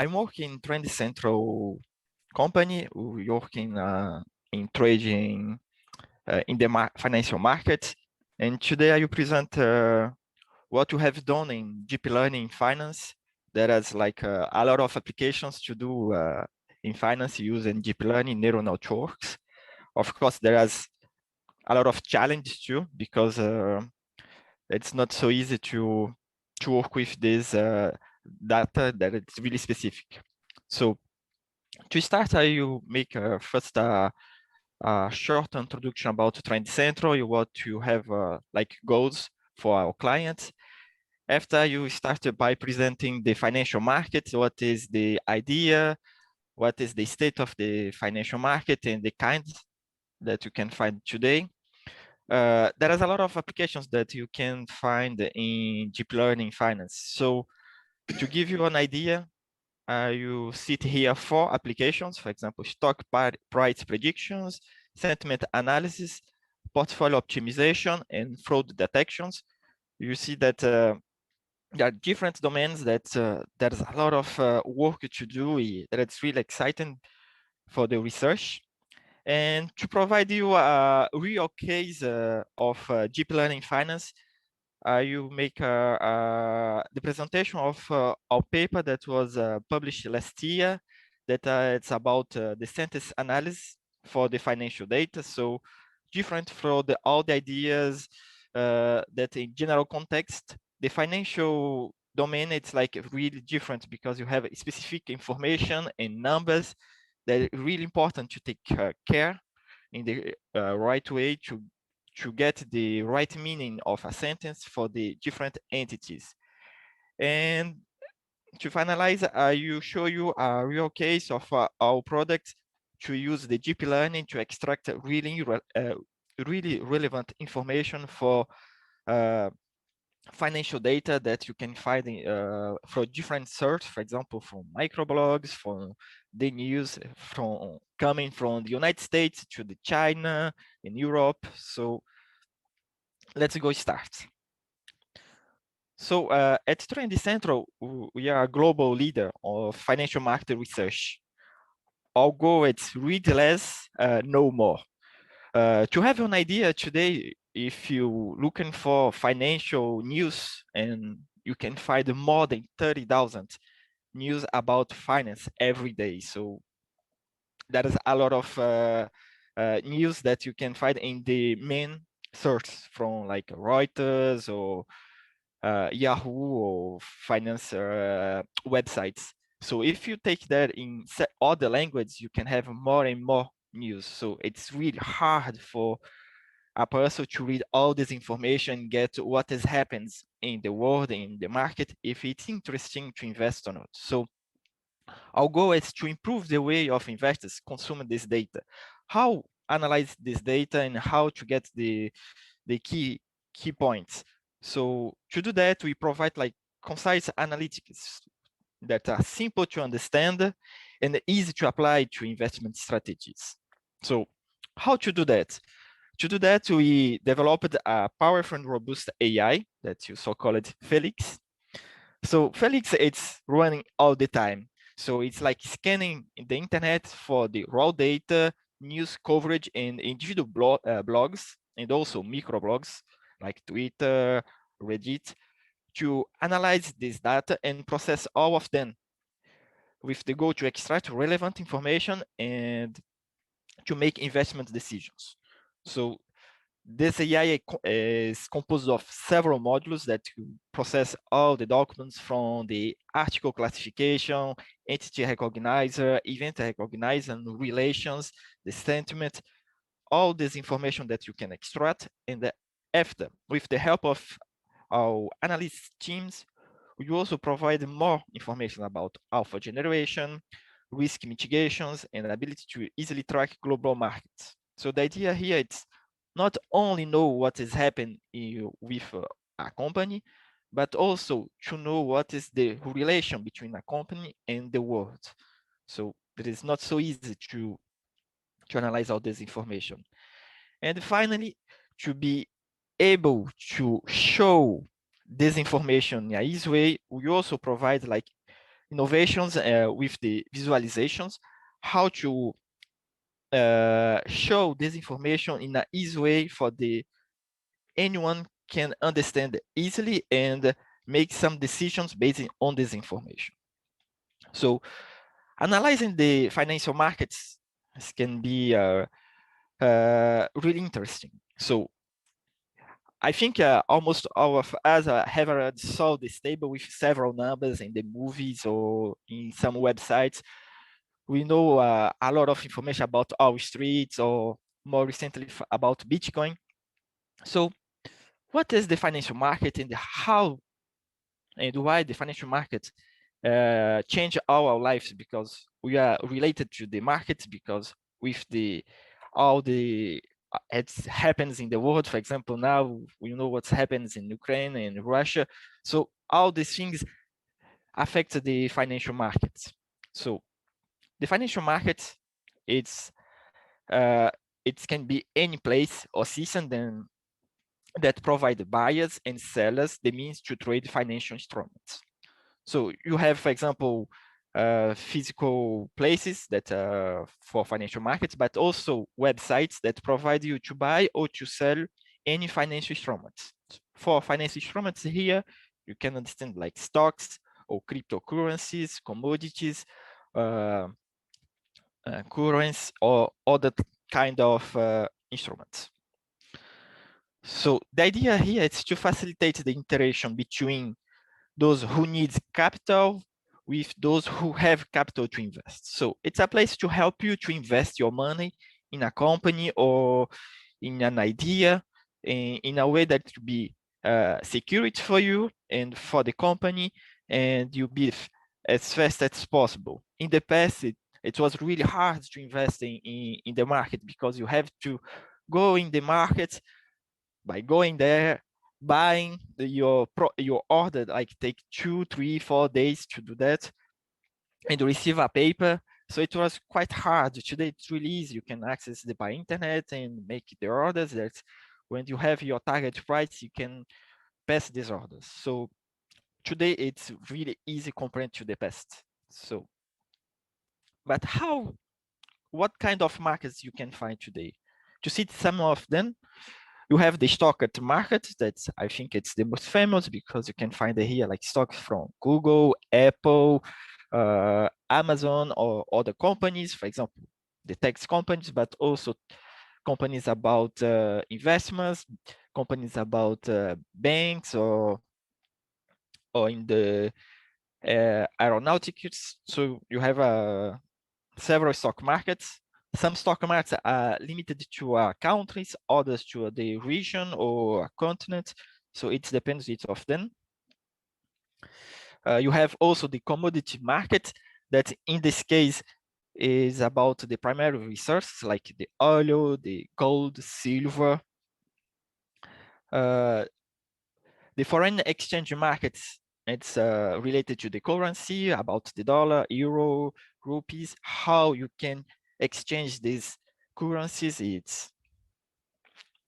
I'm working in Trend Central company. We work in trading in the financial market. And today I will present what we have done in deep learning in finance. There is like a lot of applications to do in finance using deep learning neural networks. Of course, there is a lot of challenge too because it's not so easy to work with this data that it's really specific. So to start, I will make first a short introduction about Trend Central, what you have like goals for our clients. After you start by presenting the financial market, what is the idea, what is the state of the financial market and the kinds that you can find today. There is a lot of applications that you can find in deep learning finance. So to give you an idea, you see here 4 applications, for example, stock price predictions, sentiment analysis, portfolio optimization, and fraud detections. You see that there are different domains that there's a lot of work to do. That it's really exciting for the research. And to provide you a real case of deep learning finance, you make the presentation of our paper that was published last year, that it's about the sentence analysis for the financial data. So different from all the ideas that in general context, the financial domain, it's like really different because you have specific information and numbers that are really important to take care in the right way to get the right meaning of a sentence for the different entities. And to finalize, I will show you a real case of our product to use the deep learning to extract really relevant information for financial data that you can find for different sources, for example, from microblogs, from the news from coming from the United States to the China in Europe. So let's go start. So at Trend Central, we are a global leader of financial market research. Our goal is read less, know more. To have an idea today, if you're looking for financial news, and you can find more than 30,000 news about finance every day. So there is a lot of news that you can find in the main source from like Reuters or Yahoo or finance websites. So if you take that in other languages, you can have more and more news. So it's really hard for a person to read all this information, get what has happened in the world, in the market, if it's interesting to invest or not. So our goal is to improve the way of investors consume this data. How analyze this data and how to get the key points. So to do that, we provide like concise analytics that are simple to understand and easy to apply to investment strategies. So how to do that? To do that, we developed a powerful and robust AI that you so-called Felix. So Felix, it's running all the time. So it's like scanning the internet for the raw data, news coverage, and individual blogs, and also microblogs like Twitter, Reddit, to analyze this data and process all of them with the goal to extract relevant information and to make investment decisions. So this AI is composed of several modules that process all the documents from the article classification, entity recognizer, event recognizer, and relations, the sentiment, all this information that you can extract. And after, with the help of our analyst teams, we also provide more information about alpha generation, risk mitigations, and ability to easily track global markets. So the idea here is not only know what is happening with a company, but also to know what is the relation between a company and the world. So it is not so easy to analyze all this information. And finally, to be able to show this information in an easy way, we also provide like innovations with the visualizations, how to show this information in an easy way for the anyone can understand easily and make some decisions based on this information. So analyzing the financial markets can be really interesting. So I think almost all of us have already saw this table with several numbers in the movies or in some websites. We know a lot of information about Wall Street or more recently about Bitcoin. So what is the financial market and how and why the financial market change our lives? Because we are related to the markets, because with the all the it happens in the world. For example, now we know what happens in Ukraine and Russia. So all these things affect the financial markets. So the financial market, it's it can be any place or system then that provide buyers and sellers the means to trade financial instruments. So you have, for example, physical places that for financial markets, but also websites that provide you to buy or to sell any financial instruments. For financial instruments here, you can understand like stocks or cryptocurrencies, commodities, currency, or other kind of instruments. So the idea here is to facilitate the interaction between those who need capital with those who have capital to invest. So it's a place to help you to invest your money in a company or in an idea in a way that will be security for you and for the company, and you'll be as fast as possible. In the past, it was really hard to invest in the market because you have to go in the market by going there, buying your order, like take 2, 3, 4 days to do that, and receive a paper. So it was quite hard. Today it's really easy. You can access it by internet and make the orders. That's when you have your target price, you can pass these orders. So today it's really easy compared to the past. So, but what kind of markets you can find today? To see some of them, you have the stock at market. That's, I think it's the most famous because you can find it here, like stocks from Google, Apple, Amazon, or other companies, for example, the tech companies, but also companies about investments, companies about banks, or in the aeronautics. So you have several stock markets. Some stock markets are limited to countries, others to the region or a continent. So it depends each of them. You have also the commodity market that in this case is about the primary resources like the oil, the gold, silver. The foreign exchange markets, it's related to the currency, about the dollar, euro, rupees, how you can exchange these currencies.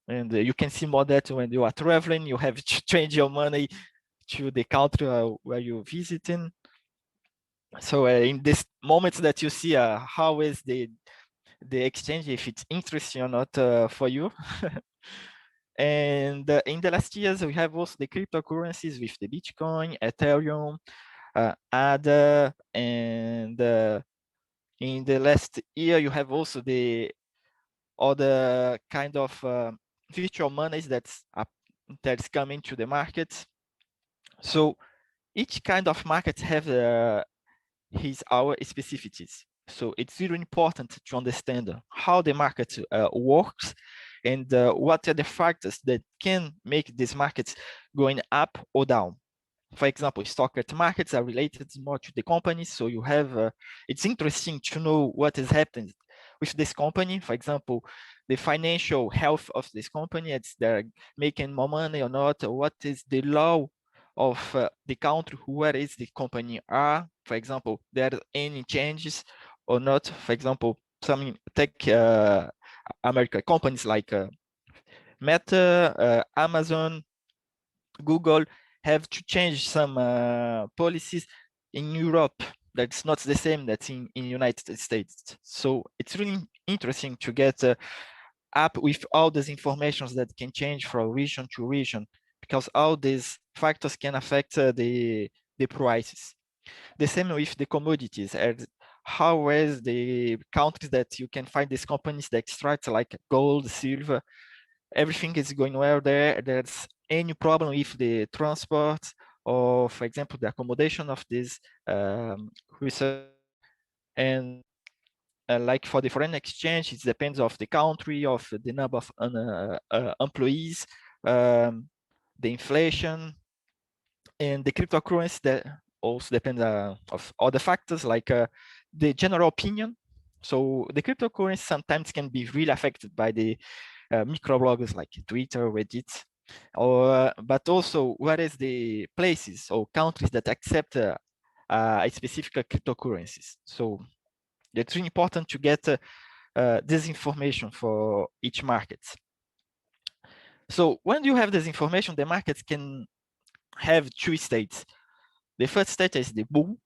And you can see more that when you are traveling, you have to change your money to the country where you're visiting. So in this moment that you see how is the exchange, if it's interesting or not for you. And in the last years, we have also the cryptocurrencies with the Bitcoin, Ethereum, ADA, and in the last year, you have also the other kind of virtual monies that's coming to the market. So each kind of market have our specificities. So it's really important to understand how the market works and what are the factors that can make these markets going up or down. For example, stock markets are related more to the companies. So you have, it's interesting to know what is happening with this company. For example, the financial health of this company, it's they're making more money or not, or what is the law of the country where is the company are. For example, there are any changes or not. For example, some tech American companies like Meta, Amazon, Google have to change some policies in Europe that's not the same that's in United States. So it's really interesting to get up with all these informations that can change from region to region, because all these factors can affect the prices. The same with the commodities, and how is the countries that you can find these companies that extract like gold, silver, everything is going well there. There's any problem with the transport or, for example, the accommodation of this research. And like for the foreign exchange, it depends of the country, of the number of employees, the inflation, and the cryptocurrency that also depends of other factors like the general opinion. So the cryptocurrency sometimes can be really affected by the microbloggers like Twitter, Reddit, or but also what is the places or countries that accept a specific cryptocurrencies. So it's really important to get this information for each market. So when you have this information, the markets can have two states. The first state is the bull,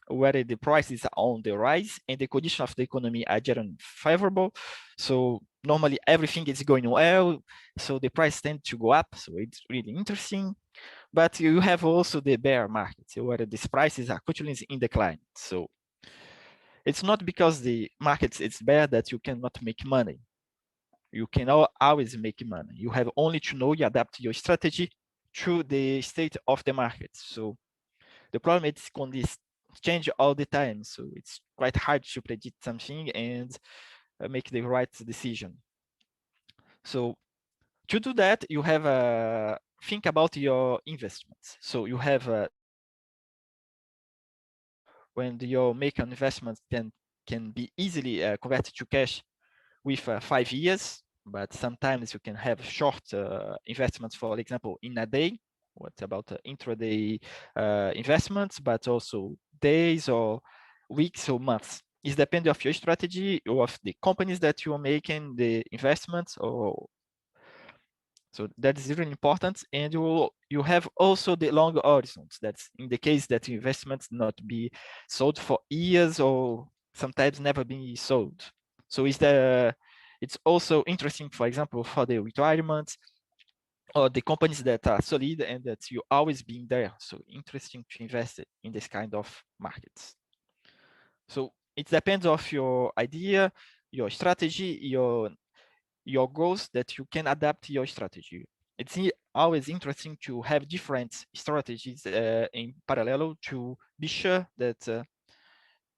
where the prices are on the rise and the condition of the economy are generally favorable. So normally everything is going well, so the price tends to go up. So it's really interesting. But you have also the bear market, where these prices are continuously in decline. So it's not because the market is bad that you cannot make money. You can always make money. You have only to know you adapt your strategy to the state of the market. So the problem is when this change all the time. So it's quite hard to predict something and make the right decision. So to do that, you have a think about your investments. So you have when you make an investment, then can be easily converted to cash with 5 years, but sometimes you can have short investments, for example, in a day. What about intraday investments, but also days or weeks or months? It depends of your strategy or of the companies that you are making the investments. Or so that is really important. And you have also the long horizons. That's in the case that investments not be sold for years or sometimes never be sold. So it's also interesting, for example, for the retirement or the companies that are solid and that you always been there. So interesting to invest in this kind of markets. So it depends of your idea, your strategy, your goals that you can adapt your strategy. It's always interesting to have different strategies in parallel to be sure that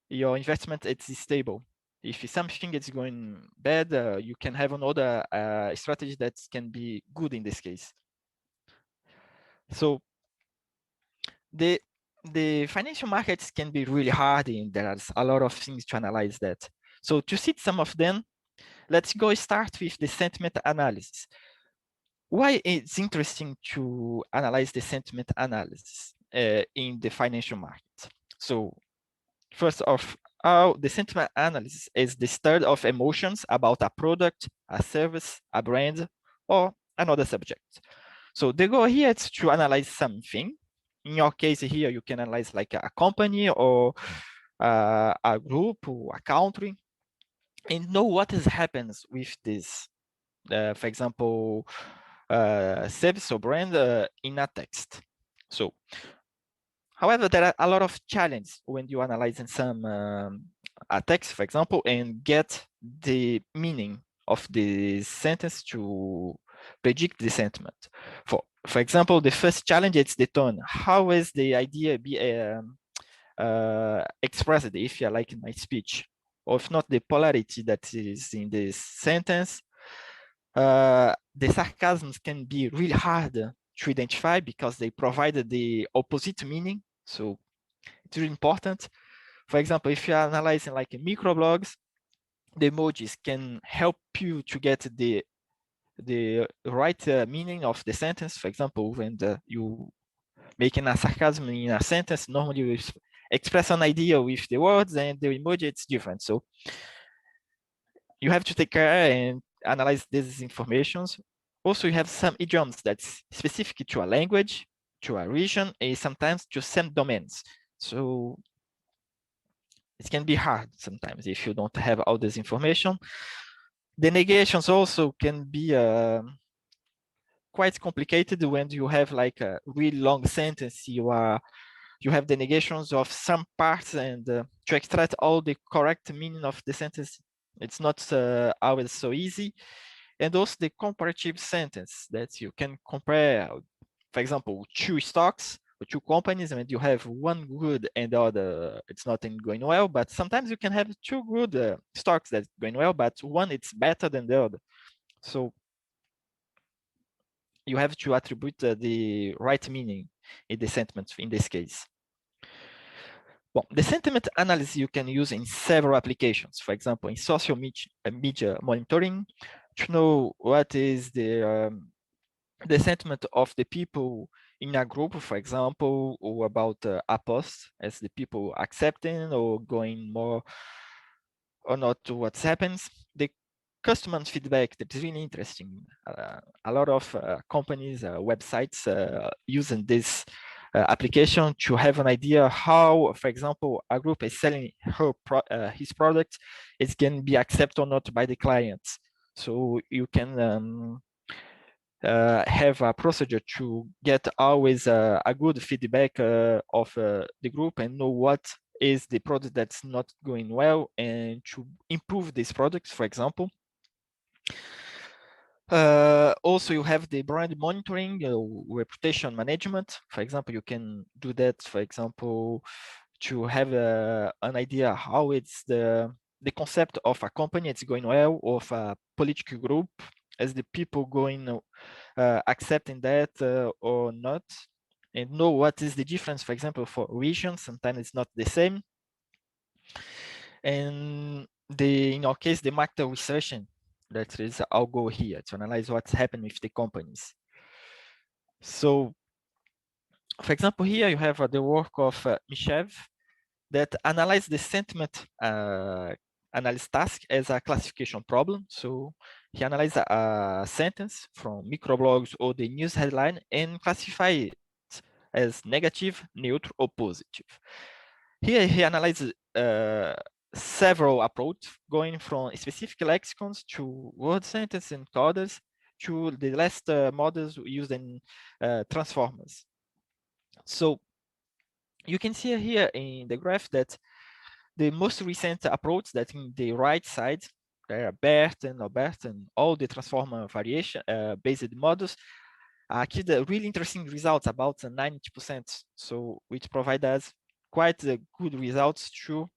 your investment is stable. If something is going bad, you can have another strategy that can be good in this case. So the financial markets can be really hard, and there's a lot of things to analyze that. So to see some of them, let's go start with the sentiment analysis. Why it's interesting to analyze the sentiment analysis in the financial market? So first of all, the sentiment analysis is the study of emotions about a product, a service, a brand, or another subject. So the goal here is to analyze something. In your case here, you can analyze like a company or a group or a country, and know what happens with this. For example, service or brand in a text. So, however, there are a lot of challenges when you analyzing some a text, for example, and get the meaning of the sentence to predict the sentiment. For example, the first challenge is the tone. How is the idea be expressed if you like my speech, or if not the polarity that is in this sentence? The sarcasms can be really hard to identify because they provide the opposite meaning. So it's really important. For example, if you're analyzing like microblogs, the emojis can help you to get the right meaning of the sentence. For example, when you making a sarcasm in a sentence, normally we express an idea with the words, and the emoji it's different. So you have to take care and analyze these informations. Also, you have some idioms that's specific to a language, to a region, and sometimes to some domains. So it can be hard sometimes if you don't have all this information. The negations also can be quite complicated when you have like a really long sentence. You have the negations of some parts, and to extract all the correct meaning of the sentence, it's not always so easy. And also the comparative sentence that you can compare, for example, two stocks or two companies, and you have one good and the other it's not going well. But sometimes you can have two good stocks that's going well, but one it's better than the other. So you have to attribute the right meaning in the sentiment in this case. Well, the sentiment analysis you can use in several applications. For example, in social media monitoring, to know what is the sentiment of the people in a group, for example, or about a post, as the people accepting or going more or not to what happens. The customer feedback, that's really interesting. A lot of companies, websites using this application to have an idea how, for example, a group is selling his product, it can be accepted or not by the clients. So you can have a procedure to get always a good feedback of the group and know what is the product that's not going well and to improve these products, for example. Also, you have the brand monitoring, reputation management. For example, you can do that, for example, to have an idea how it's the concept of a company, it's going well, or of a political group, as the people going accepting that or not, and know what is the difference, for example, for regions. Sometimes it's not the same. And in our case, the market research, that is our goal here, to analyze what's happening with the companies. So, for example, here you have the work of Mishev that analyze the sentiment analysis task as a classification problem. So he analyzes a sentence from microblogs or the news headline and classify it as negative, neutral, or positive. Here he analyzes several approaches, going from specific lexicons to word sentence encoders to the last models used in transformers. So you can see here in the graph that the most recent approach, that in the right side, there are BERT and Albert and all the transformer variation based models achieved really interesting results, about 90%. So which provide us quite good results to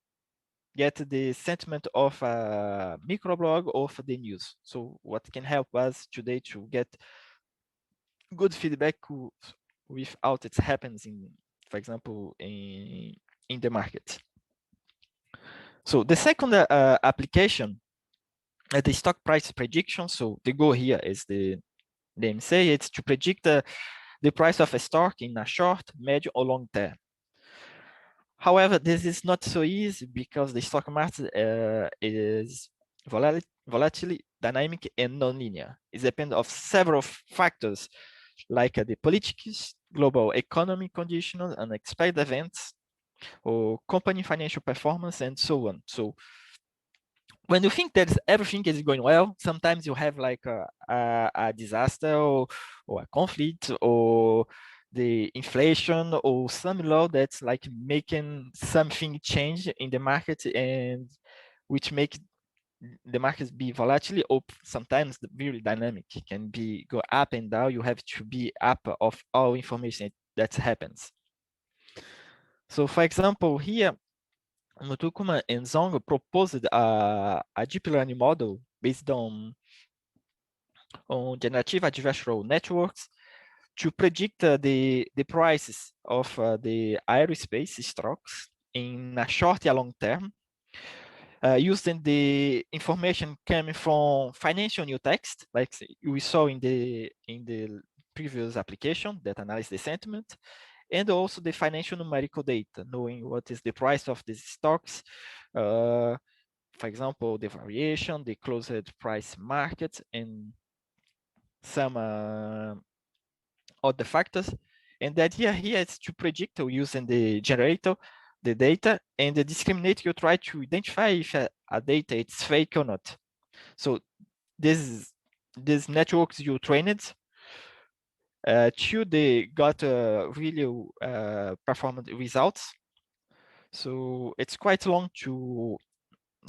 get the sentiment of a microblog of the news. So what can help us today to get good feedback without it happens in, for example, in the market. So the second application, the stock price prediction. So the goal here is the name say, it's to predict the price of a stock in a short, medium, or long term. However, this is not so easy because the stock market is volatile, dynamic, and non-linear. It depends of several factors like the politics, global economic conditions, unexpected events, or company financial performance, and so on. So when you think that everything is going well, sometimes you have like a disaster or a conflict or the inflation or some law that's like making something change in the market, and which make the markets be volatile or sometimes very dynamic. It can be go up and down. You have to be up of all information that happens. So for example, here Mutukuma and Zong proposed a deep learning model based on generative adversarial networks to predict the prices of the aerospace stocks in a short and long term, using the information coming from financial new text, like we saw in the previous application that analyzed the sentiment, and also the financial numerical data, knowing what is the price of these stocks, for example, the variation, the closed price market, and some other factors. And the idea here is to predict using the generator, the data, and the discriminator, you try to identify if a data is fake or not. So these networks you trained, two, they got really performant results. So it's quite long to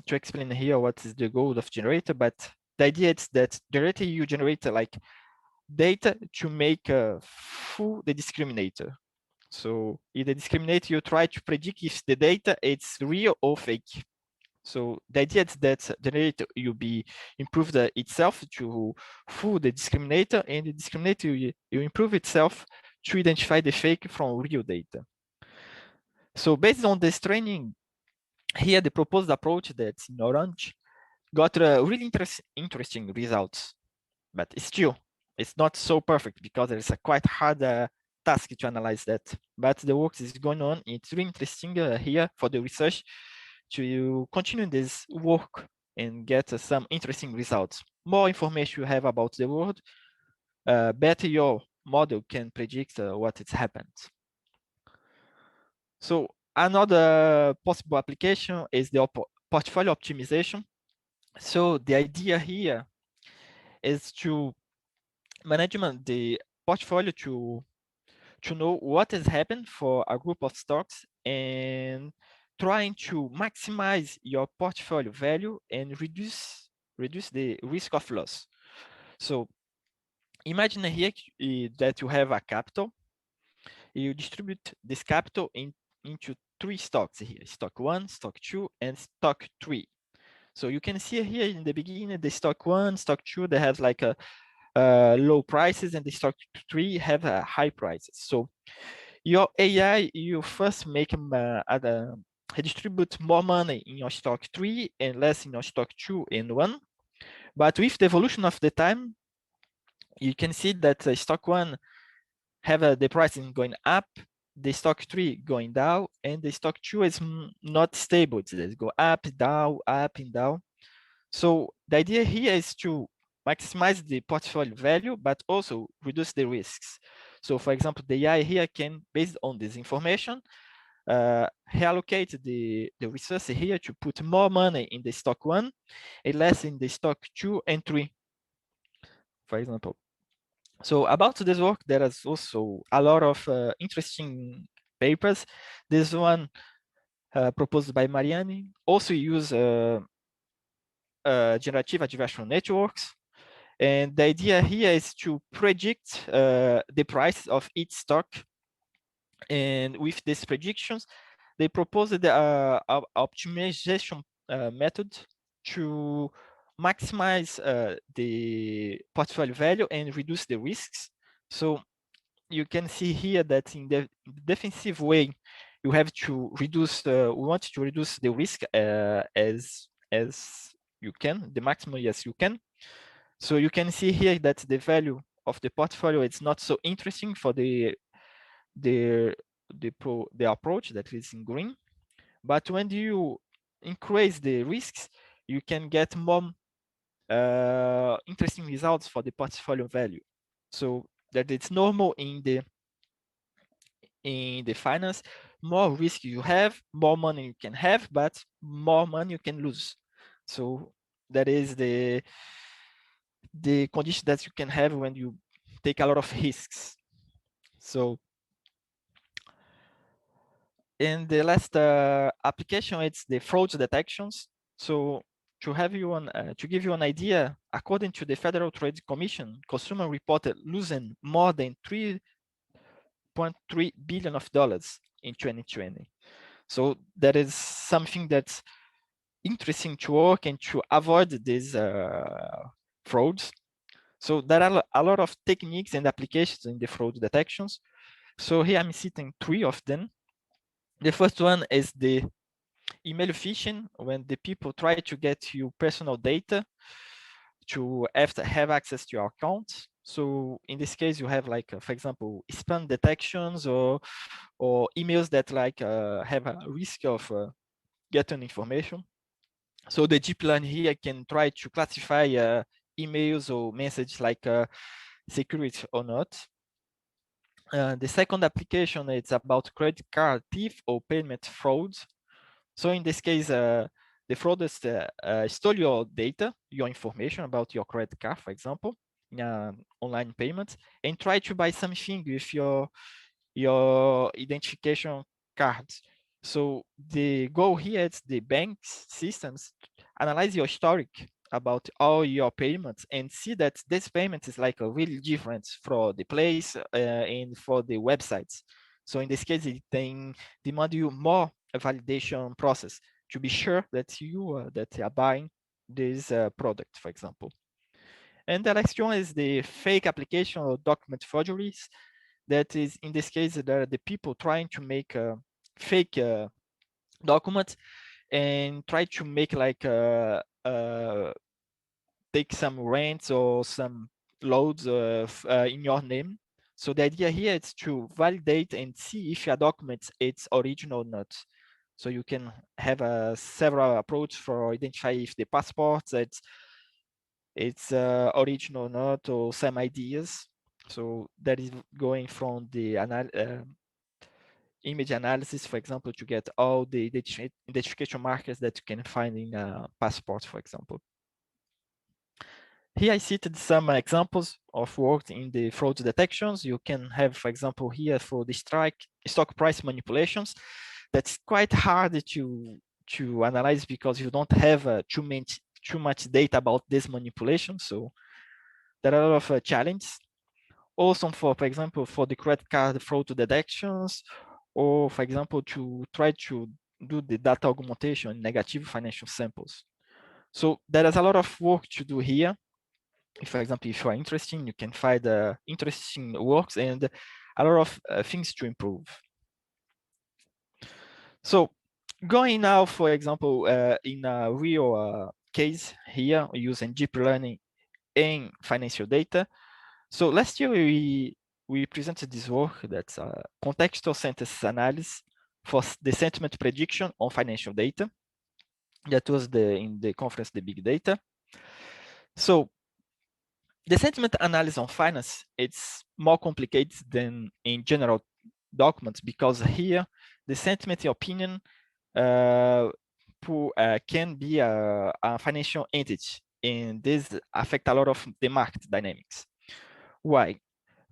explain here what is the goal of generator, but the idea is that generator, you generate like data to make full the discriminator. So in the discriminator, you try to predict if the data is real or fake. So the idea is that generator will be improved itself to fool the discriminator, and the discriminator will improve itself to identify the fake from real data. So based on this training, here the proposed approach that's in orange got really interesting results, but still it's not so perfect because there is a quite hard task to analyze that. But the work is going on. It's really interesting here for the research to continue this work and get some interesting results. More information you have about the world, better your model can predict what has happened. So another possible application is the portfolio optimization. So the idea here is to management the portfolio to know what has happened for a group of stocks and trying to maximize your portfolio value and reduce the risk of loss. So imagine here that you have a capital. You distribute this capital into three stocks here: stock 1, stock 2, and stock 3. So you can see here in the beginning, the stock 1, stock 2, they have like a low prices, and the stock 3 have high prices. So your AI, you first make them distribute more money in your stock 3 and less in your stock 2 and 1. But with the evolution of the time, you can see that stock 1 have the pricing going up, the stock 3 going down, and the stock 2 is not stable. It go up, and down. So the idea here is to maximize the portfolio value, but also reduce the risks. So for example, the AI here can, based on this information, reallocate the resource here to put more money in the stock 1 and less in the stock 2 and 3, for example. So about this work, there is also a lot of interesting papers. This one proposed by Mariani also use generative adversarial networks. And the idea here is to predict the price of each stock. And with these predictions, they proposed the optimization method to maximize the portfolio value and reduce the risks. So you can see here that in the defensive way, you have to reduce, we want to reduce the risk as you can, the maximum as you can. So you can see here that the value of the portfolio is not so interesting for the approach that is in green. But when you increase the risks, you can get more interesting results for the portfolio value. So that it's normal in the finance, more risk you have, more money you can have, but more money you can lose. So that is the condition that you can have when you take a lot of risks. So in the last application, it's the fraud detections. So to give you an idea, according to the Federal Trade Commission, consumer reported losing more than $3.3 billion in 2020. So that is something that's interesting to work and to avoid these frauds. So there are a lot of techniques and applications in the fraud detections. So here I'm citing 3 of them. The first one is the email phishing, when the people try to get your personal data to have access to your account. So in this case, you have like, for example, spam detections or emails that like have a risk of getting information. So the deep learning here can try to classify emails or messages like security or not. The second application is about credit card thief or payment fraud. So in this case, the fraudsters stole your data, your information about your credit card, for example, in online payments, and try to buy something with your identification cards. So the goal here is the bank's systems analyze your historic about all your payments and see that this payment is like a really different for the place and for the websites. So in this case, it then demand you more a validation process to be sure that you are buying this product, for example. And the next one is the fake application or document forgeries. That is, in this case, there are the people trying to make a fake document and try to make like take some rents or some loads in your name. So the idea here is to validate and see if your document it's original or not. So you can have several approaches for identify if the passport it's original or not, or some ideas. So that is going from the image analysis, for example, to get all the identification markers that you can find in a passport, for example. Here I cited some examples of work in the fraud detections. You can have, for example, here for the stock price manipulations. That's quite hard to analyze because you don't have too much data about this manipulation. So there are a lot of challenges. Also, for example, for the credit card fraud detections, or for example, to try to do the data augmentation in negative financial samples. So there is a lot of work to do here. If, for example, if you are interested, you can find interesting works and a lot of things to improve. So going now, for example, in a real case here, using deep learning in financial data. So last year we presented this work that's contextual sentence analysis for the sentiment prediction on financial data. That was in the conference, the big data. So the sentiment analysis on finance, it's more complicated than in general documents because here the sentiment opinion can be a financial entity, and this affect a lot of the market dynamics. Why?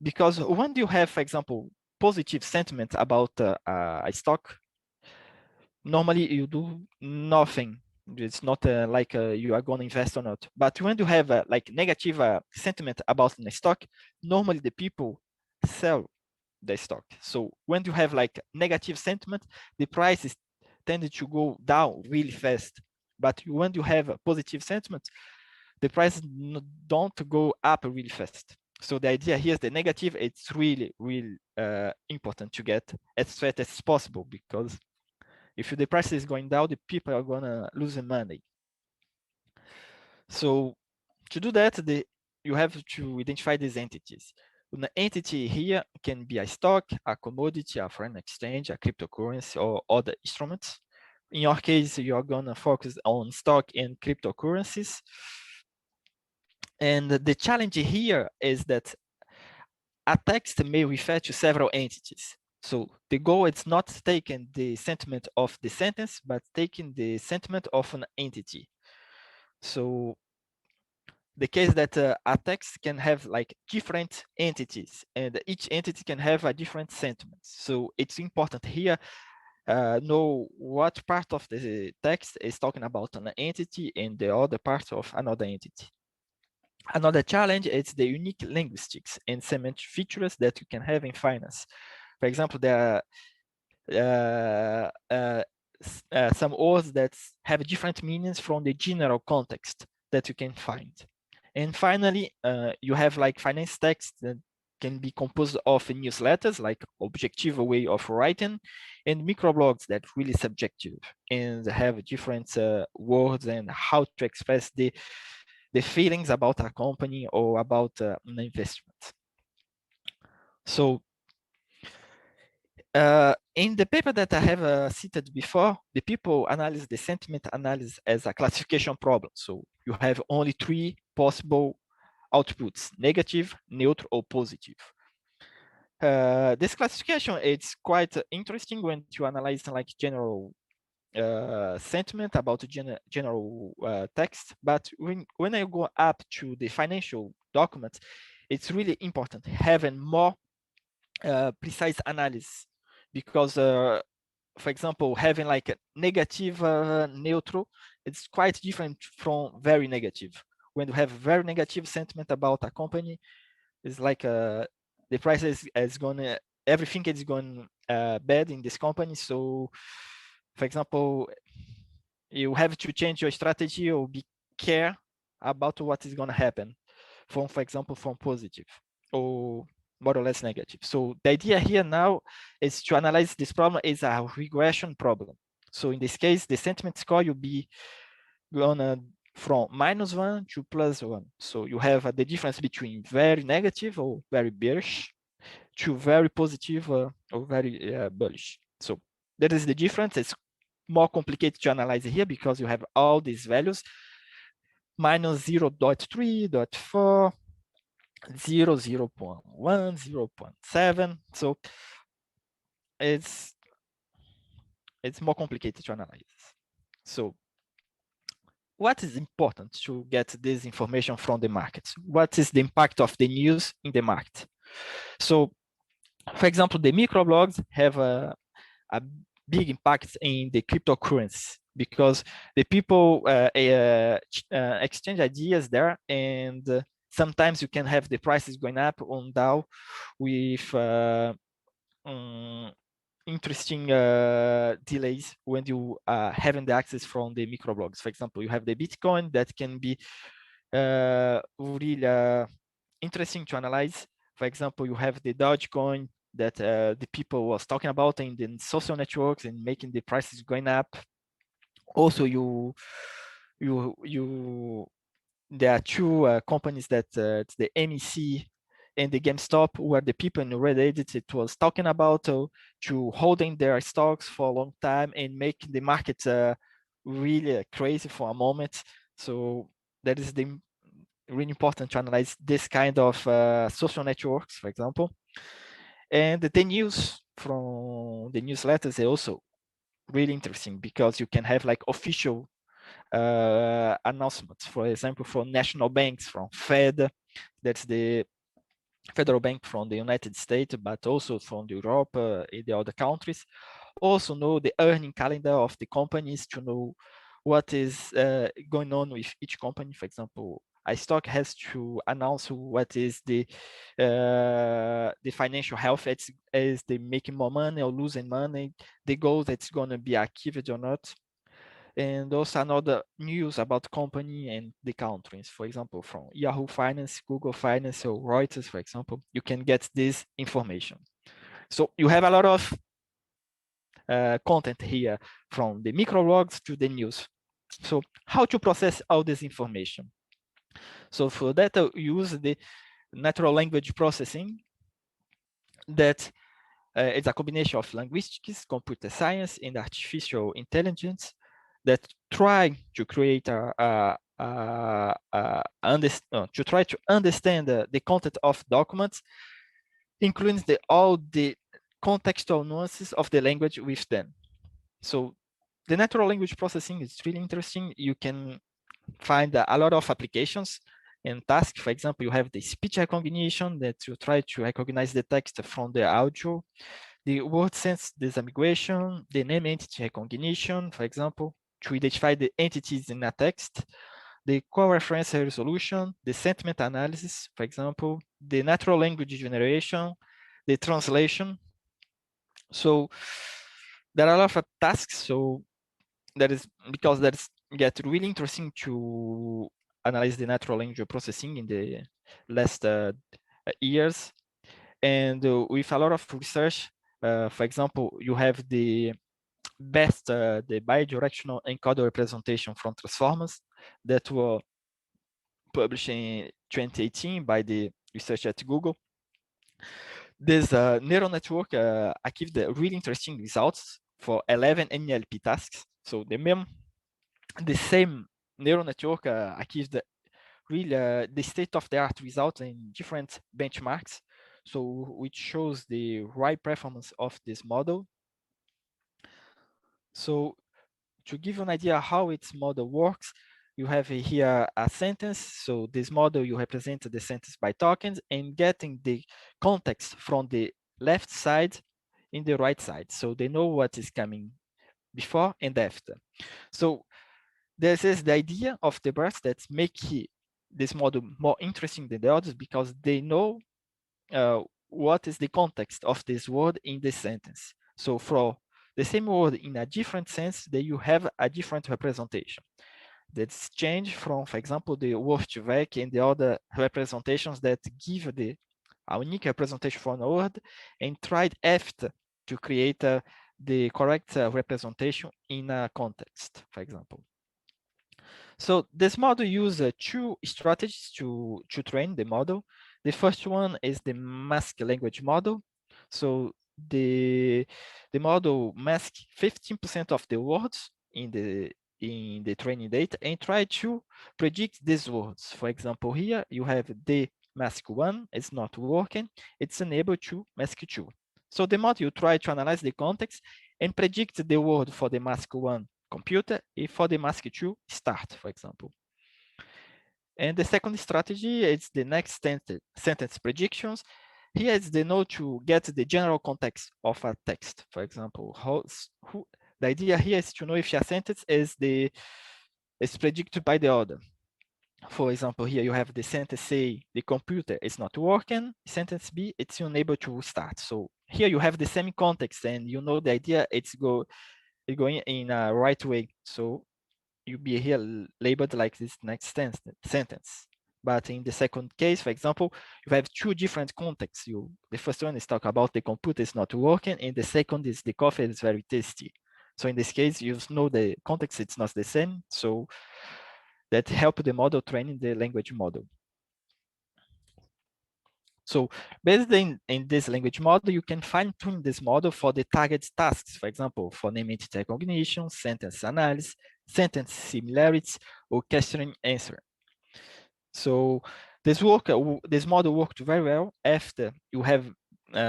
Because when you have, for example, positive sentiment about a stock, normally you do nothing. It's not like you are going to invest or not. But when you have like negative sentiment about the stock, normally the people sell the stock. So when you have like negative sentiment, the price is tended to go down really fast. But when you have a positive sentiment, the price don't go up really fast. So the idea here is the negative. It's really, really important to get as fast as possible, because if the price is going down, the people are gonna lose money. So to do that, you have to identify these entities. An entity here can be a stock, a commodity, a foreign exchange, a cryptocurrency, or other instruments. In your case, you are gonna focus on stock and cryptocurrencies. And the challenge here is that a text may refer to several entities. So the goal is not taking the sentiment of the sentence, but taking the sentiment of an entity. So the case that a text can have like different entities, and each entity can have a different sentiment. So it's important here know what part of the text is talking about an entity and the other part of another entity. Another challenge is the unique linguistics and semantic features that you can have in finance. For example, there are some words that have different meanings from the general context that you can find. And finally, you have like finance text that can be composed of newsletters, like objective way of writing, and microblogs that really subjective and have different words and how to express the feelings about a company or about an investment. So in the paper that I have cited before, the people analyze the sentiment analysis as a classification problem. So you have only 3 possible outputs: negative, neutral, or positive. This classification, it's quite interesting when you analyze like general sentiment about general text, but when I go up to the financial documents, it's really important having more precise analysis, because for example, having like a negative neutral, it's quite different from very negative. When you have very negative sentiment about a company, it's like the price is going, everything is going bad in this company. So for example, you have to change your strategy or be care about what is going to happen from, for example, from positive or more or less negative. So the idea here now is to analyze this problem as a regression problem. So in this case, the sentiment score will be gonna from -1 to +1. So you have the difference between very negative or very bearish to very positive or very bullish. So that is the difference. It's more complicated to analyze here because you have all these values: -0.3, 0.4, 0, 0.1, 0.7. So it's more complicated to analyze. So what is important to get this information from the market? What is the impact of the news in the market? So, for example, the microblogs have a big impact in the cryptocurrency because the people exchange ideas there, and sometimes you can have the prices going up or down with interesting delays when you are having the access from the microblogs. For example, you have the Bitcoin that can be really interesting to analyze. For example, you have the Dogecoin that the people was talking about in the social networks and making the prices going up. Also, there are two companies that it's the MEC and the GameStop, where the people in Reddit it was talking about to holding their stocks for a long time and making the market really crazy for a moment. So that is the really important to analyze this kind of social networks, for example. And the news from the newsletters is also really interesting because you can have like official announcements, for example, from national banks, from Fed, that's the federal bank from the United States, but also from Europe, in the other countries. Also know the earning calendar of the companies to know what is going on with each company. For example, a stock has to announce what is the financial health, is they making more money or losing money, the goal that's going to be achieved or not. And also another news about company and the countries, for example, from Yahoo Finance, Google Finance, or Reuters, for example, you can get this information. So you have a lot of content here, from the microblogs to the news. So how to process all this information? So for that, I use the natural language processing that it's a combination of linguistics, computer science, and artificial intelligence that try to create to try to understand the content of documents, including all the contextual nuances of the language with them. So the natural language processing is really interesting. You can find a lot of applications and tasks. For example, you have the speech recognition that you try to recognize the text from the audio, the word sense disambiguation, the name entity recognition, for example, to identify the entities in a text, the co-reference resolution, the sentiment analysis, for example, the natural language generation, the translation. So there are a lot of tasks. So that is because that's get really interesting to analyze the natural language processing in the last years. And with a lot of research, for example, you have the best, the bidirectional encoder representation from transformers that were published in 2018 by the research at Google. This neural network achieved really interesting results for 11 NLP tasks. So the same neural network achieved really the state-of-the-art results in different benchmarks. so which shows the right performance of this model. So to give you an idea how its model works, you have here a sentence. So this model, you represent the sentence by tokens and getting the context from the left side in the right side. So they know what is coming before and after. So this is the idea of the bursts that make this model more interesting than the others, because they know what is the context of this word in this sentence. So for the same word in a different sense, then you have a different representation. That's changed from, for example, the Wordwerk and the other representations that give a unique representation for a word and tried after to create the correct representation in a context, for example. So this model uses two strategies to train the model. The first one is the mask language model. So the model masks 15% of the words in the training data and try to predict these words. For example, here you have the mask 1, it's not working, it's unable to mask 2. So the model try to analyze the context and predict the word for the mask 1 computer if for the mask 2 start, for example. And the second strategy is the next sentence predictions. Here is the node to get the general context of a text. For example, the idea here is to know if a sentence is predicted by the other. For example, here you have the sentence say the computer is not working. Sentence B, it's unable to start. So here you have the same context, and you know the idea it's going in a right way. So you be here labeled like this next sentence. But in the second case, for example, you have two different contexts. The first one is talk about the computer is not working, and the second is the coffee is very tasty. So in this case, you know the context it's not the same. So that help the model training the language model. So based in this language model, you can fine-tune this model for the target tasks, for example, for name entity recognition, sentence analysis, sentence similarities, or question answer. So this model worked very well after you have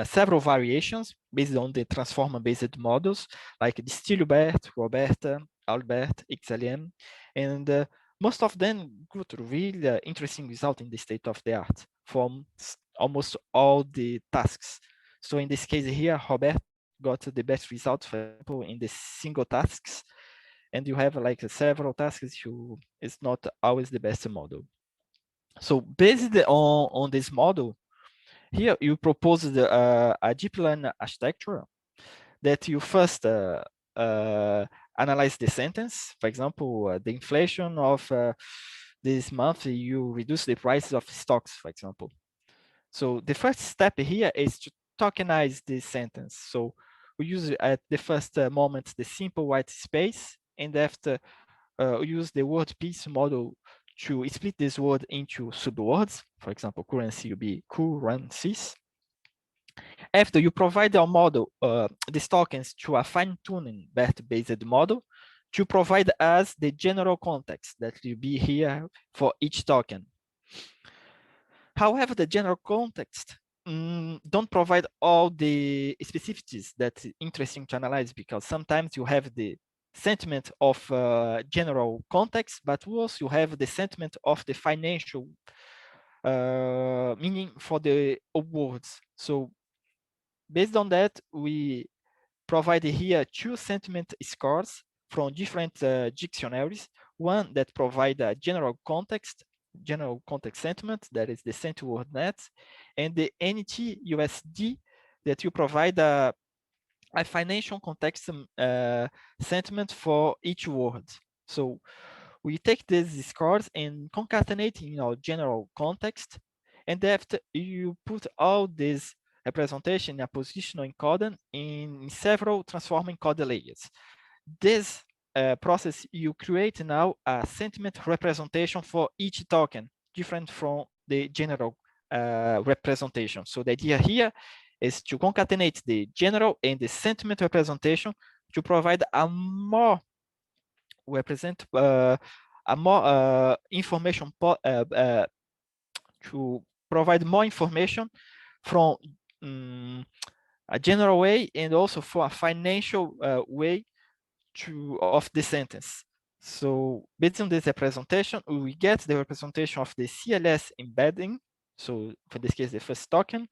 several variations based on the transformer-based models, like the Stilbert, Roberta, Albert, XLM, and most of them got really interesting result in the state of the art from almost all the tasks. So in this case here, Robert got the best result, for example, in the single tasks, and you have like several tasks, it's not always the best model. So based on this model, here you propose a deep learning architecture that you first analyze the sentence. For example, the inflation of this month, you reduce the prices of stocks, for example. So the first step here is to tokenize this sentence. So we use at the first moment the simple white space, and after we use the word piece model to split this word into subwords. For example, currency will be currencies. After you provide our model, these tokens to a fine-tuning BERT-based model to provide us the general context that will be here for each token. However, the general context don't provide all the specificities that's interesting to analyze, because sometimes you have the sentiment of general context, but also you have the sentiment of the financial meaning for the words. So based on that, we provide here two sentiment scores from different dictionaries. One that provide a general context sentiment, that is the CentWordNet, and the NT-USD that you provide a financial context sentiment for each word. So we take these scores and concatenate in our general context, and after you put all this representation in a positional encoding in several transform encoded layers. This process, you create now a sentiment representation for each token, different from the general representation. So the idea here is to concatenate the general and the sentiment representation to provide a more information to provide more information from a general way and also for a financial way of the sentence. So based on this representation, we get the representation of the CLS embedding. So for this case, the first token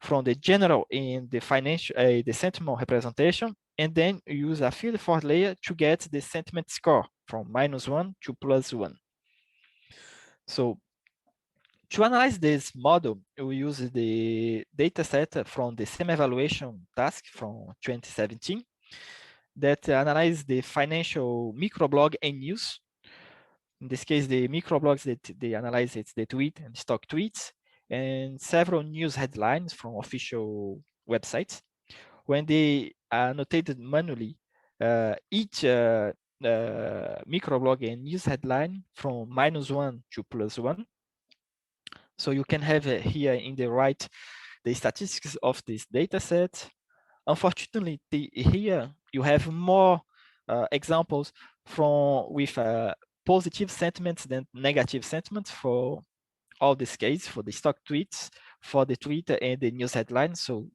from the general and the financial, the sentiment representation, and then use a field forward layer to get the sentiment score from -1 to +1. So to analyze this model, we use the dataset from the semi-evaluation task from 2017 that analyze the financial microblog and news. In this case, the microblogs that they analyze it's the tweet and stock tweets and several news headlines from official websites. When they annotated manually each microblog and news headline from -1 to +1. So you can have here in the right the statistics of this data set. Unfortunately, here you have more examples with positive sentiments than negative sentiments for all this case, for the stock tweets, for the Twitter and the news headlines. So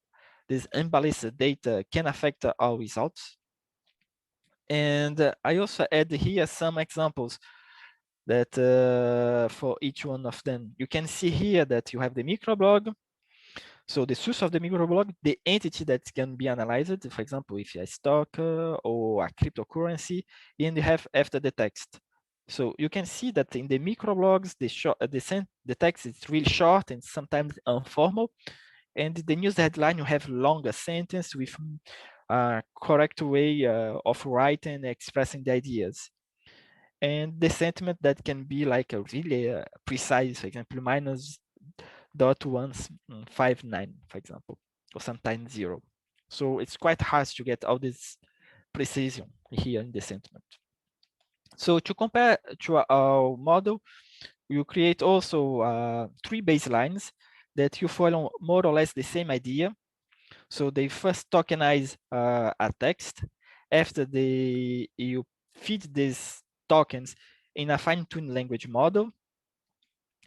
this unbalanced data can affect our results. And I also add here some examples that for each one of them. You can see here that you have the microblog. So the source of the microblog, the entity that can be analyzed, for example, if a stock or a cryptocurrency, and you have after the text. So you can see that in the microblogs, the text is really short and sometimes informal. And the news headline, you have longer sentence with a correct way of writing and expressing the ideas. And the sentiment that can be like a really precise, for example, -.159, for example, or sometimes 0. So it's quite hard to get all this precision here in the sentiment. So to compare to our model, you create also 3 baselines that you follow more or less the same idea. So they first tokenize a text. After you feed these tokens in a fine-tuned language model.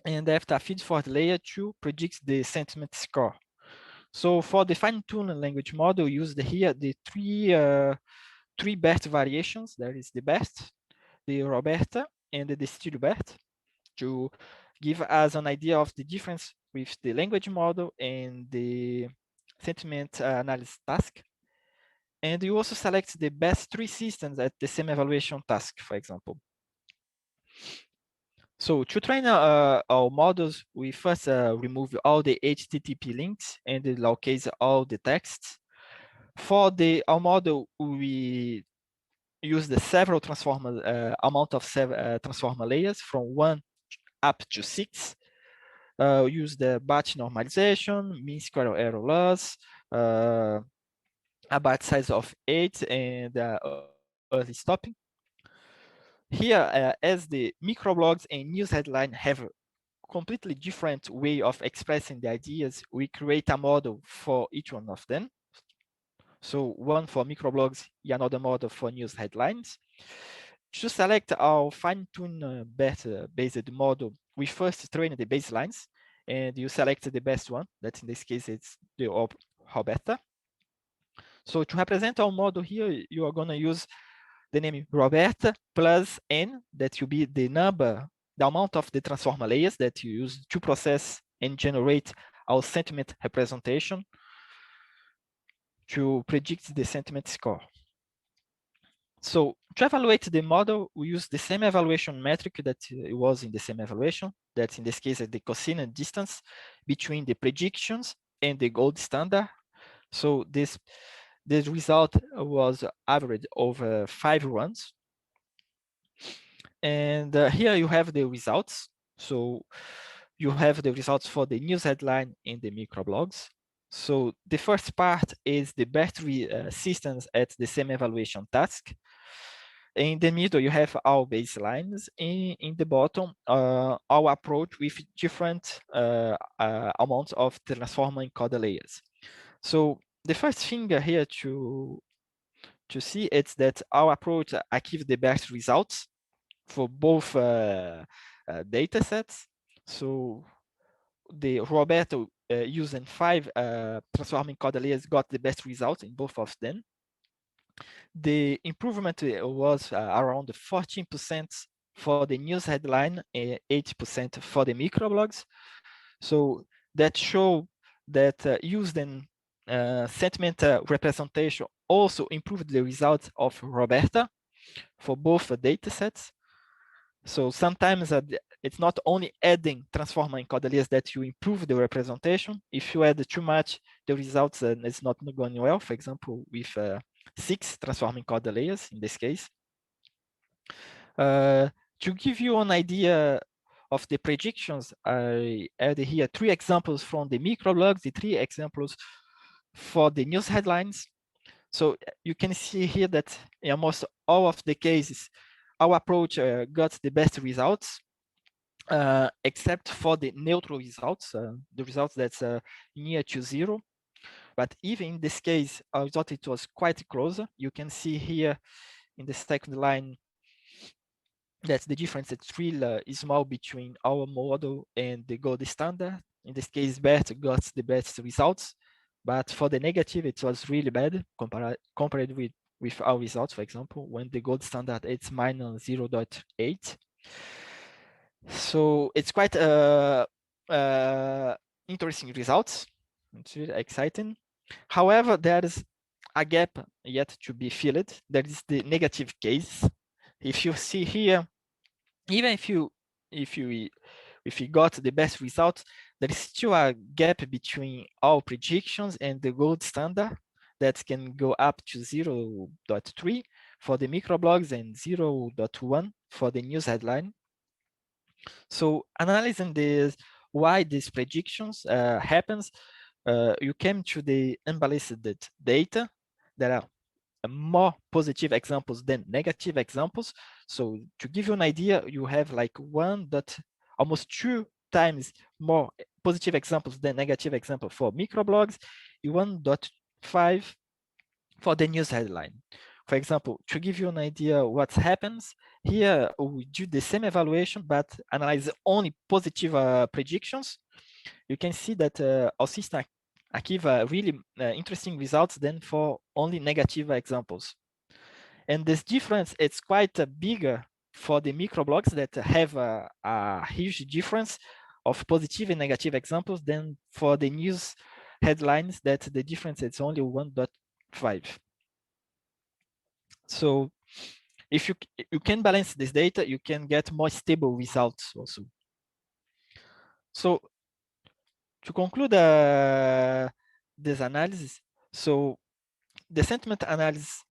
And after a feed-forward layer to predict the sentiment score. So for the fine-tuned language model, used here the three BERT variations. There is the BERT, the Roberta, and the Stilo BERT to give us an idea of the difference with the language model and the sentiment analysis task. And you also select the best 3 systems at the same evaluation task, for example. So to train our models, we first remove all the HTTP links and locate all the texts. For our model, we use the several transformer amount of transformer layers from 1 up to 6. Use the batch normalization, mean square error loss, a batch size of 8, and early stopping. Here, as the microblogs and news headline have a completely different way of expressing the ideas, we create a model for each one of them. So one for microblogs, another model for news headlines. To select our fine-tune BERT-based model, we first train the baselines, and you select the best one. That in this case, it's the Roberta. So to represent our model here, you are going to use the name Roberta plus n, that will be the number, the amount of the transformer layers that you use to process and generate our sentiment representation to predict the sentiment score. So to evaluate the model, we use the same evaluation metric that it was in the same evaluation. That's in this case the cosine distance between the predictions and the gold standard. So this result was averaged over 5 runs. And here you have the results. So you have the results for the news headline in the microblogs. So the first part is the battery systems at the same evaluation task. In the middle, you have our baselines. In the bottom, our approach with different amounts of transformer encoder layers. So the first thing here to see is that our approach achieves the best results for both data sets. So the Roberto using 5 transforming code layers got the best results in both of them. The improvement was around 14% for the news headline and 8% for the microblogs. So that show that using sentiment representation also improved the results of Roberta for both data sets. So sometimes it's not only adding transformer encoded that you improve the representation. If you add too much, the results is not going well. For example, with 6 transforming encoded layers in this case. To give you an idea of the predictions, I add here 3 examples from the microblogs, the 3 examples for the news headlines. So you can see here that in almost all of the cases, our approach got the best results, except for the neutral results, the results that's near to 0. But even in this case, I thought it was quite close. You can see here in the second line that the difference is really small between our model and the gold standard. In this case, BERT got the best results, but for the negative, it was really bad compared with our results, for example, when the gold standard it's minus 0.8. So it's quite interesting results. It's really exciting. However, there is a gap yet to be filled. That is the negative case. If you see here, even if you got the best results, there is still a gap between our predictions and the gold standard that can go up to 0.3 for the microblogs and 0.1 for the news headline. So analyzing this, why these predictions happens, you came to the unbalanced data. There are more positive examples than negative examples. So to give you an idea, you have like almost 2 times more positive examples than negative examples for microblogs, 1.5 for the news headline. For example, to give you an idea what happens, here we do the same evaluation, but analyze only positive predictions. You can see that our system give really interesting results than for only negative examples. And this difference, it's quite bigger for the microblogs that have a huge difference of positive and negative examples than for the news headlines that the difference is only 1.5. So if you can balance this data, you can get more stable results also. So to conclude this analysis, so the sentiment analysis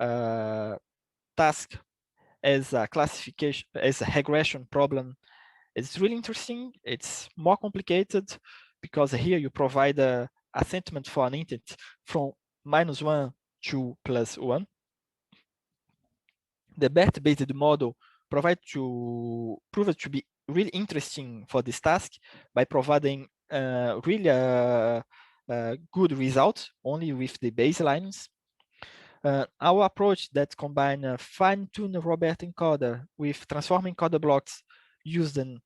task as a classification, as a regression problem, is really interesting. It's more complicated because here you provide a sentiment for an entity from -1 to +1. The BERT-based model proved to be really interesting for this task by providing really good results only with the baselines. Our approach that combine fine-tuned Robert encoder with transform encoder blocks using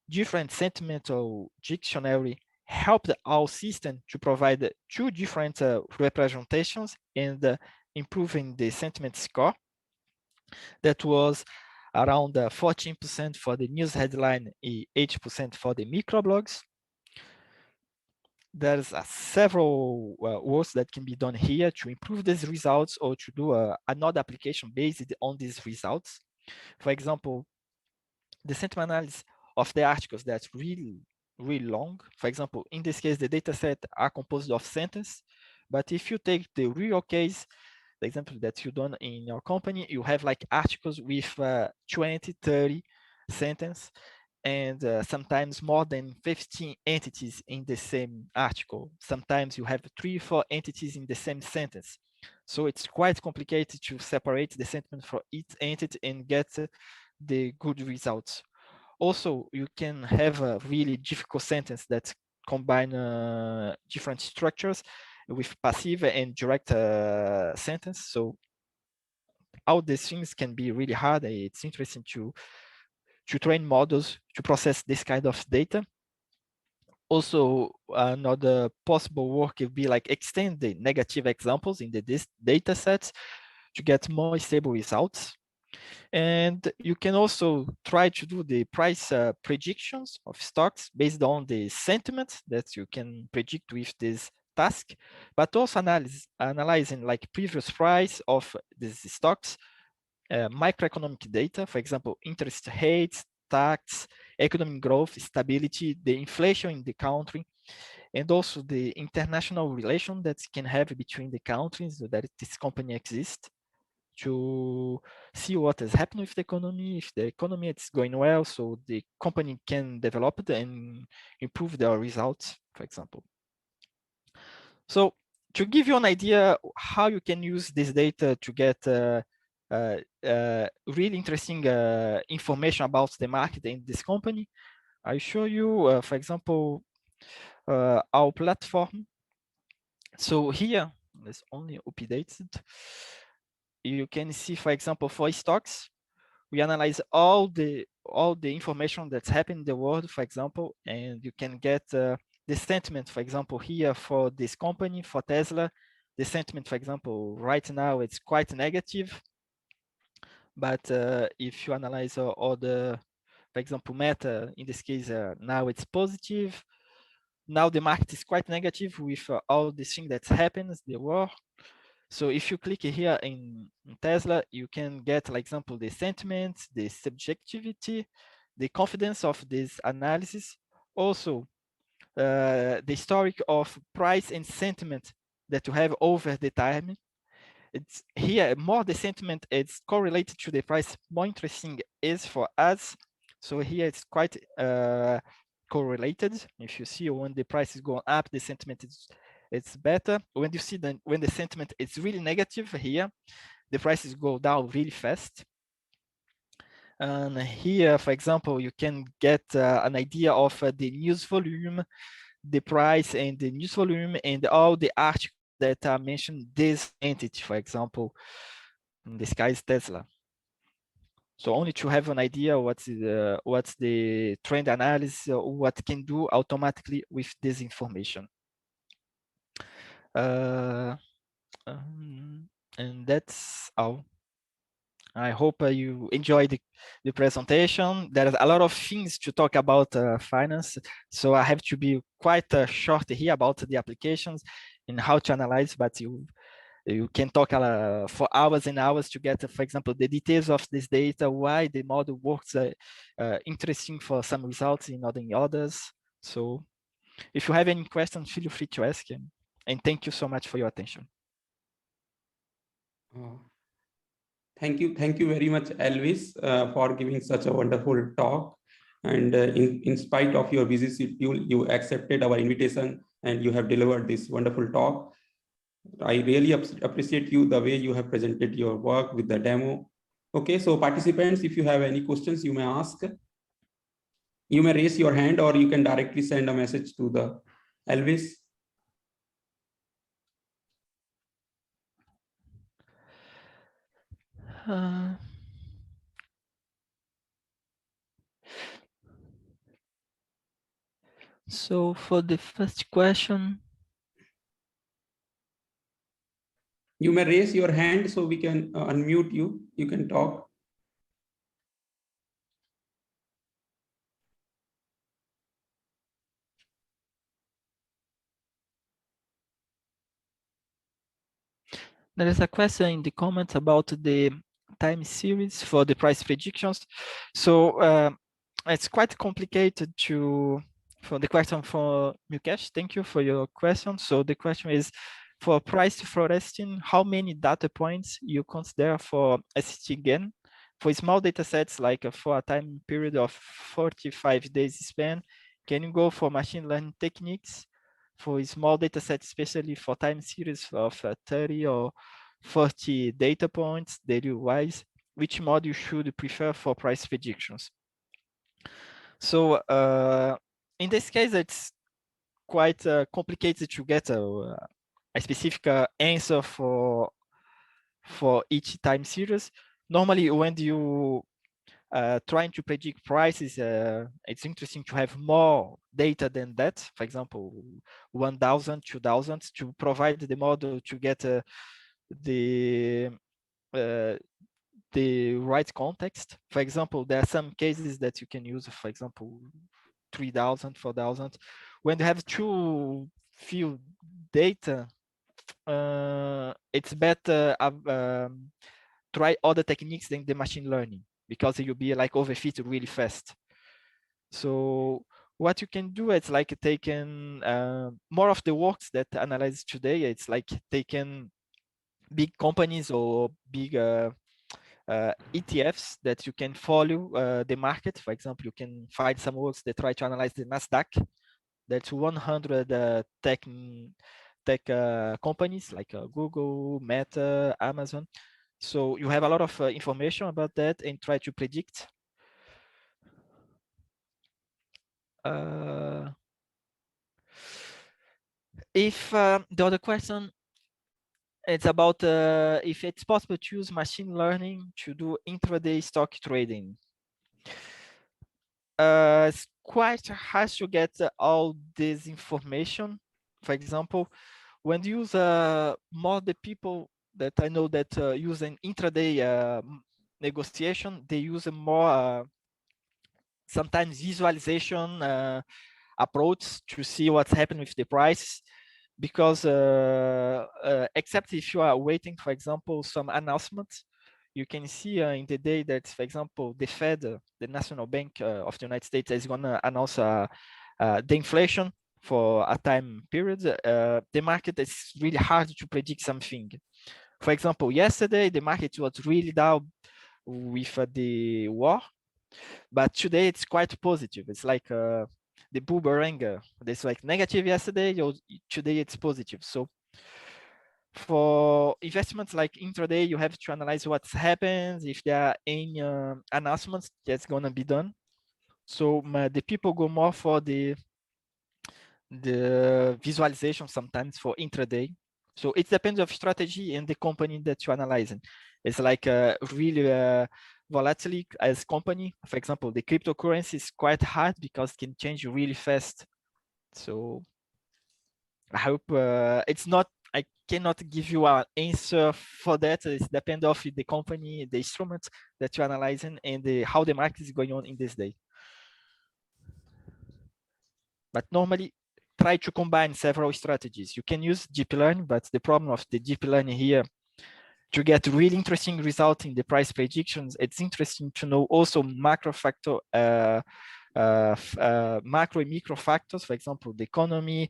different sentimental dictionary helped our system to provide 2 different representations and improving the sentiment score. That was around 14% for the news headline and 8% for the microblogs. There's several works that can be done here to improve these results or to do another application based on these results. For example, the sentiment analysis of the articles that's really long. For example, in this case, the data set are composed of sentences. But if you take the real case, the example that you done in your company, you have like articles with 20, 30 sentences and sometimes more than 15 entities in the same article. Sometimes you have 3 or 4 entities in the same sentence. So it's quite complicated to separate the sentiment for each entity and get the good results. Also, you can have a really difficult sentence that combine different structures with passive and direct sentence. So all these things can be really hard. It's interesting to train models to process this kind of data. Also, another possible work would be like extend the negative examples in this data sets to get more stable results. And you can also try to do the price predictions of stocks based on the sentiment that you can predict with this task, but also analyzing like previous price of these stocks, microeconomic data, for example, interest rates, tax, economic growth, stability, the inflation in the country, and also the international relation that can have between the countries that this company exists, to see what is happening with the economy, if the economy is going well, so the company can develop it and improve their results, for example. So to give you an idea how you can use this data to get really interesting information about the market and this company, I show you, for example, our platform. So here, let's only update it. You can see, for example, for stocks, we analyze all the information that's happening in the world, for example, and you can get the sentiment, for example, here for this company, for Tesla. The sentiment, for example, right now it's quite negative, but if you analyze all the, for example, Meta, in this case, now it's positive. Now the market is quite negative with all the things that happens, the war. So if you click here in Tesla, you can get, like example, the sentiment, the subjectivity, the confidence of this analysis. Also, the historic of price and sentiment that you have over the time. It's here more the sentiment is correlated to the price, more interesting is for us. So here it's quite correlated. If you see when the price is going up, the sentiment is it's better. When you see when the sentiment is really negative here, the prices go down really fast. And here, for example, you can get an idea of the news volume, the price and the news volume, and all the articles that mention this entity, for example, in this case, Tesla. So only to have an idea what's the trend analysis, what can do automatically with this information. And that's all. I hope you enjoyed the presentation. There is a lot of things to talk about finance, so I have to be quite short here about the applications and how to analyze, but you can talk for hours and hours to get, for example, the details of this data, why the model works interesting for some results in others. So if you have any questions, feel free to ask. And thank you so much for your attention. Thank you very much, Elvis, for giving such a wonderful talk. And in spite of your busy schedule, you accepted our invitation and you have delivered this wonderful talk. I really appreciate you the way you have presented your work with the demo. Okay, so participants, if you have any questions, you may ask. You may raise your hand or you can directly send a message to the Elvis. So for the first question, you may raise your hand so we can unmute you. You can talk. there is a question in the comments about the time series for the price predictions. So it's quite complicated for the question for Mukesh. Thank you for your question. So the question is, for price forecasting, how many data points you consider for ST gain? For small data sets, like for a time period of 45 days span, can you go for machine learning techniques? For small data sets, especially for time series of 30 or 40 data points daily wise, which model should you prefer for price predictions? So in this case, it's quite complicated to get a specific answer for each time series. Normally, when you trying to predict prices, it's interesting to have more data than that. For example, 1,000, 2,000 to provide the model to get the right context. For example, there are some cases that you can use, for example, 3,000, 4,000. When you have too few data, it's better try other techniques than the machine learning, because you'll be like overfit really fast. So what you can do, it's like taking more of the works that analyze today, it's like taking big companies or big ETFs that you can follow the market. For example, you can find some works that try to analyze the Nasdaq. That's 100 tech companies like Google, Meta, Amazon. So you have a lot of information about that and try to predict. If the other question, it's about if it's possible to use machine learning to do intraday stock trading. It's quite hard to get all this information. For example, when you use more the people that I know that use an intraday negotiation, they use a more sometimes visualization approach to see what's happening with the price. Because except if you are waiting, for example, some announcements, you can see in the day that, for example, the Fed, the National Bank of the United States, is going to announce the inflation for a time period. The market is really hard to predict something. For example, yesterday, the market was really down with the war, but today it's quite positive. It's like the boomerang. It's like negative yesterday, today it's positive. So for investments like intraday, you have to analyze what happens, if there are any announcements that's gonna be done. So the people go more for the visualization sometimes for intraday. So it depends of strategy and the company that you're analyzing. It's like really volatile as company. For example, the cryptocurrency is quite hard because it can change really fast. So I hope it's not, I cannot give you an answer for that. It depends of the company, the instrument that you're analyzing, and how the market is going on in this day. But normally, try to combine several strategies. You can use deep learning, but the problem of the deep learning here, to get really interesting results in the price predictions, it's interesting to know also macro factor, macro and micro factors, for example, the economy,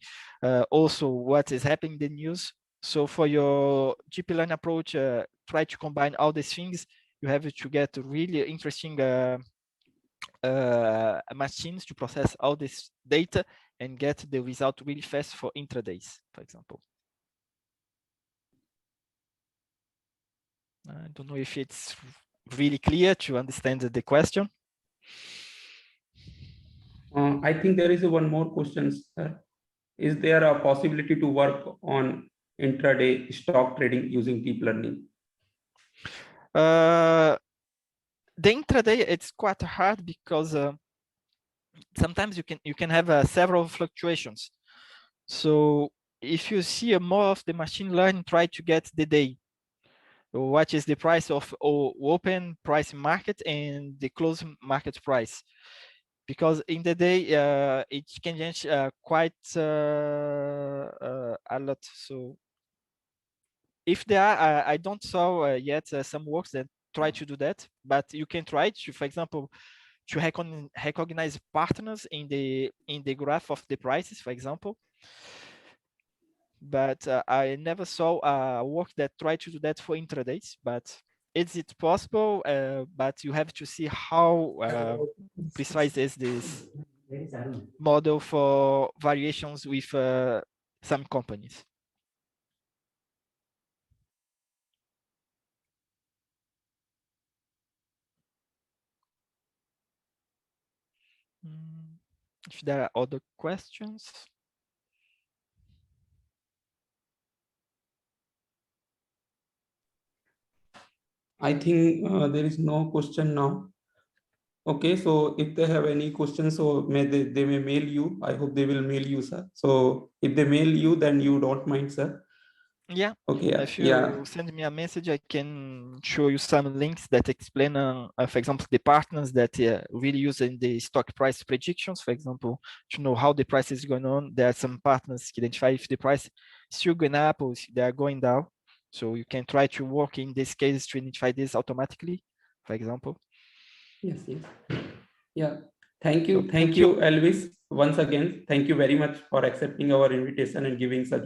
also what is happening in the news. So for your deep learning approach, try to combine all these things. You have to get really interesting machines to process all this data and get the result really fast for intradays, for example. I don't know if it's really clear to understand the question. I think there is one more question, sir. Is there a possibility to work on intraday stock trading using deep learning? The intraday, it's quite hard because sometimes you can have several fluctuations. So if you see more of the machine learning, try to get the day. What is the price of open price market and the close market price? Because in the day it can change quite a lot. So if there are, I don't saw yet some works that try to do that, but you can try to, for example, to recognize partners in the graph of the prices, for example. But I never saw a work that tried to do that for intradays. But is it possible? But you have to see how precise is this model for variations with some companies. If there are other questions. I think there is no question now. Okay, so if they have any questions, so they may mail you. I hope they will mail you, sir. So if they mail you, then you don't mind, sir. Yeah. Okay, If yeah. you send me a message, I can show you some links that explain, for example, the partners that really use in the stock price predictions, for example, to know how the price is going on. There are some partners to identify if the price is still going up or if they are going down. So you can try to work in this case to identify this automatically, for example. Yes, yes. Yeah. Thank So you. Thank you, Elvis. Once again, thank you very much for accepting our invitation and giving such